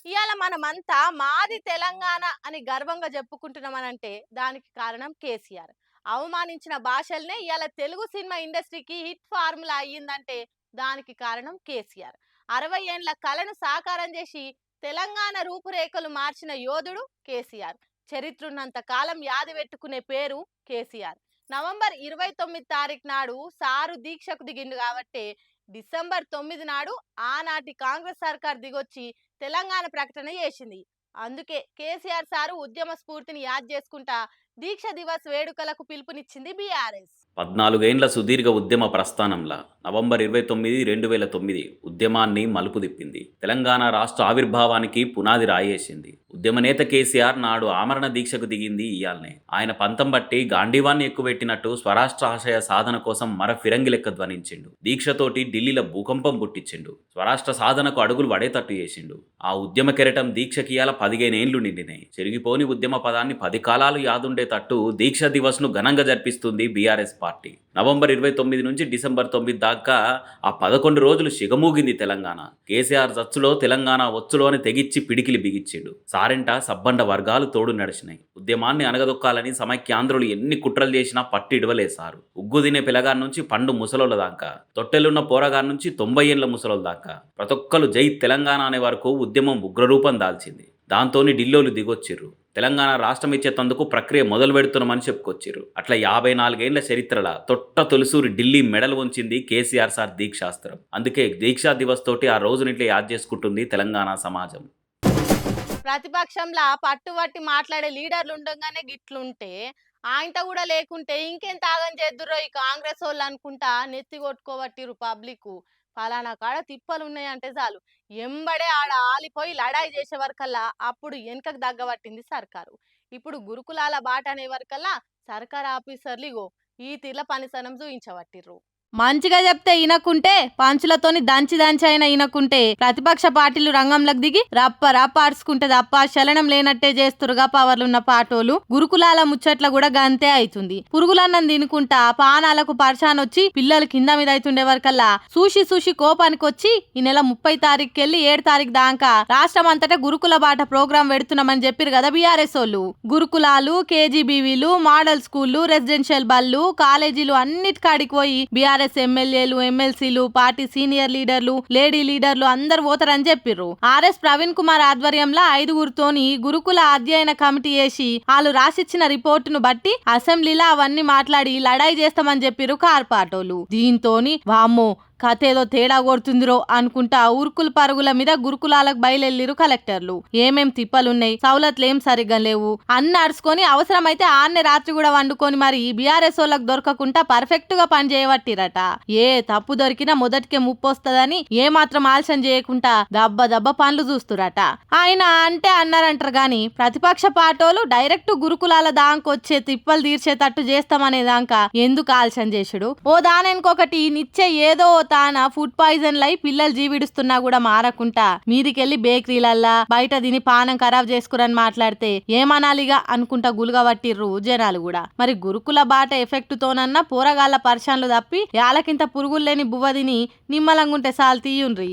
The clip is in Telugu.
ఇవాళ మనమంతా మాది తెలంగాణ అని గర్వంగా చెప్పుకుంటున్నామనంటే దానికి కారణం కేసీఆర్. అవమానించిన భాషల్నే ఇవాళ తెలుగు సినిమా ఇండస్ట్రీకి హిట్ ఫార్ములా అయ్యిందంటే దానికి కారణం కేసీఆర్. 60 ఏండ్ల కలను సాకారం చేసి తెలంగాణ రూపురేఖలు మార్చిన యోధుడు కేసీఆర్. చరిత్రున్నంత కాలం యాది పెట్టుకునే పేరు కేసీఆర్. నవంబర్ 29 తారీఖు నాడు సారు దీక్షకు దిగిండు కాబట్టి డిసెంబర్ 9 నాడు ఆనాటి కాంగ్రెస్ సర్కార్ దిగొచ్చి తెలంగాణ ప్రకటన చేసింది. అందుకే కేసీఆర్ సారు ఉద్యమ స్ఫూర్తిని యాద్ చేసుకుంటా దీక్ష దివస్ వేడుకలకు పిలుపునిచ్చింది బీఆర్ఎస్. 14 ఏండ్ల సుదీర్ఘ ఉద్యమ ప్రస్థానంలా నవంబర్ 29, 2009 ఉద్యమాన్ని మలుపు తిప్పింది. తెలంగాణ రాష్ట్ర ఆవిర్భావానికి పునాది రాయేసింది. ఉద్యమ నేత కేసీఆర్ నాడు ఆమరణ దీక్షకు దిగింది ఇయాల్నే. ఆయన పంతం బట్టి గాంధీవాన్ని ఎక్కుపెట్టినట్టు స్వరాష్ట్ర ఆశయ సాధన కోసం మర ఫిరంగి లెక్క ధ్వనించిండు. దీక్షతోటి ఢిల్లీలో భూకంపం పుట్టించిండు. స్వరాష్ట్ర సాధనకు అడుగులు పడేటట్టు చేసిండు. ఆ ఉద్యమ కెరటం దీక్షకి ఇయాల 15 ఏండ్లు నిండినాయి. చెరిగిపోని ఉద్యమ పదాన్ని 10 కాలాలు యాదుండేటట్టు దీక్ష దివస్ ను ఘనంగా జరిపిస్తుంది బీఆర్ఎస్ పార్టీ. నవంబర్ 29 నుంచి డిసెంబర్ 9 దాకా ఆ 11 రోజులు సిగమూగింది తెలంగాణ. కేసీఆర్ జచ్చులో తెలంగాణ వచ్చులో అని తెగిచ్చి పిడికిలి బిగిచ్చిండు. సారెంట సబ్బండ వర్గాలు తోడు నడిచినాయి. ఉద్యమాన్ని అనగదొక్కాలని సమైక్యాంధ్రులు ఎన్ని కుట్రలు చేసినా పట్టు ఇడవలేసారు. ఉగ్గు తినే పిల్లగారి నుంచి పండు ముసలోళ్ళ దాకా, తొట్టెలున్న పోరగారి నుంచి 90 ఏండ్ల ముసలోళ్ళ దాకా ప్రతొక్కరు జై తెలంగాణ అనే వరకు ఉద్యమం ఉగ్రరూపం దాల్చింది. దాంతోని ఢిల్లీలు దిగొచ్చిర్రు. తెలంగాణ రాష్ట్రం ఇచ్చేతందుకు ప్రక్రియ మొదలు పెడుతున్నామని చెప్పుకొచ్చిర్రు. అట్లా 54 ఏండ్ల చరిత్రల తొలిసూరి ఢిల్లీ మెడలు ఉంచింది కేసీఆర్ సార్ దీక్షాస్త్రం. అందుకే దీక్షా దివస్ తోటి ఆ రోజునిట్లా యాద్ చేసుకుంటుంది తెలంగాణ సమాజం. ప్రతిపక్షంలో పట్టుబట్టి మాట్లాడే లీడర్లు ఉండగానే గిట్లుంటే ఆయనతో కూడా లేకుంటే ఇంకేం తాగం చేద్దురో ఈ కాంగ్రెస్ వాళ్ళు అనుకుంటా నెత్తి కొట్టుకోబట్టిరు పబ్లిక్. ఫలానా కాడ తిప్పలు ఉన్నాయంటే చాలు ఎంబడే ఆడ ఆలిపోయి లడాయి చేసే వరకల్లా అప్పుడు వెనకకు దగ్గబట్టింది సర్కారు. ఇప్పుడు గురుకులాల బాట అనే వరకల్లా సర్కార్ ఆఫీసర్లు ఇగో ఈ తీర్ల పనిసనం చూయించబట్టిర్రు. మంచిగా చెప్తే ఇనకుంటే పంచులతోని దంచి దంచి అయినా ఇనకుంటే ప్రతిపక్ష పార్టీలు రంగంలోకి దిగి రప్ప ఆడుచుకుంటే తప్ప చలనం లేనట్టే చేస్తురుగా పవర్లున్న పాటోలు. గురుకులాల ముచ్చట్ల కూడా గంతే అవుతుంది. పురుగులన్నం తినుకుంటా పానాలకు పరిశాన్ వచ్చి పిల్లలు కింద మీద అవుతుండే వరకల్లా చూసి కోపానికి వచ్చి ఈ నెల 30 తారీఖుకెళ్ళి 7 తారీఖు దాకా రాష్ట్రం అంతటా గురుకుల బాట ప్రోగ్రాం పెడుతున్నామని చెప్పారు కదా బీఆర్ఎస్ వాళ్ళు. గురుకులాలు, కేజీబీవీలు, మోడల్ స్కూళ్లు, రెసిడెన్షియల్ బళ్ళు, కాలేజీలు అన్నిటికాడికి పోయి బీఆర్ఎస్ ఎమ్మెల్యేలు, ఎమ్మెల్సీలు, పార్టీ సీనియర్ లీడర్లు, లేడీ లీడర్లు అందరు పోతారని చెప్పిర్రు. ఆర్ఎస్ ప్రవీణ్ కుమార్ ఆధ్వర్యంలో 5గురితోని గురుకుల అధ్యయన కమిటీ వేసి వాళ్ళు రాసిచ్చిన రిపోర్టును బట్టి అసెంబ్లీలో అవన్నీ మాట్లాడి లడాయి చేస్తామని చెప్పిర్రు కార్పాటోలు. దీంతోని వామ్మో కథేదో తేడా కొడుతుందిరో అనుకుంటా ఉరుకుల పరుగుల మీద గురుకులాలకు బయలుదేరిరు కలెక్టర్లు. ఏమేం తిప్పలున్నాయి, సౌలతులేం సరిగ్గా లేవు అన్ని అడుచుకొని అవసరమైతే ఆన్నే రాత్రి కూడా వండుకొని మరి బీఆర్ఎస్ వాళ్ళకి దొరకకుండా పర్ఫెక్ట్ గా పని చేయబట్టిరట. ఏ తప్పు దొరికినా మొదటికే ముప్పు వస్తుందని ఏ మాత్రం ఆలస్యం చేయకుండా దబ్బ పనులు చూస్తురట. ఆయన అంటే అన్నారంటారు గాని ప్రతిపక్ష పార్టీలు డైరెక్ట్ గురుకులాల దాంకొచ్చే తిప్పలు తీర్చేటట్టు చేస్తామనే దాకా ఎందుకు ఆలస్యం చేసుడు? ఓ దానికొకటి నిచ్చే ఏదో తాన ఫుడ్ పాయిజన్ లై పిల్లలు జీవిడుస్తున్నా కూడా మారకుంటా మీదికెళ్లి బేకరీలల్లా బయట తిని పానం ఖరాబ్ చేసుకురని మాట్లాడితే ఏమనాలిగా అనుకుంటా గులుగబట్టిర్రు జనాలు కూడా. మరి గురుకుల బాట ఎఫెక్ట్ తోనన్నా పోరగాళ్ల పరిశాన్లు తప్పి యాలకింత పురుగులు లేని బువ్వ తిని నిమ్మలంగుంటే సాల్ తీయుండ్రి.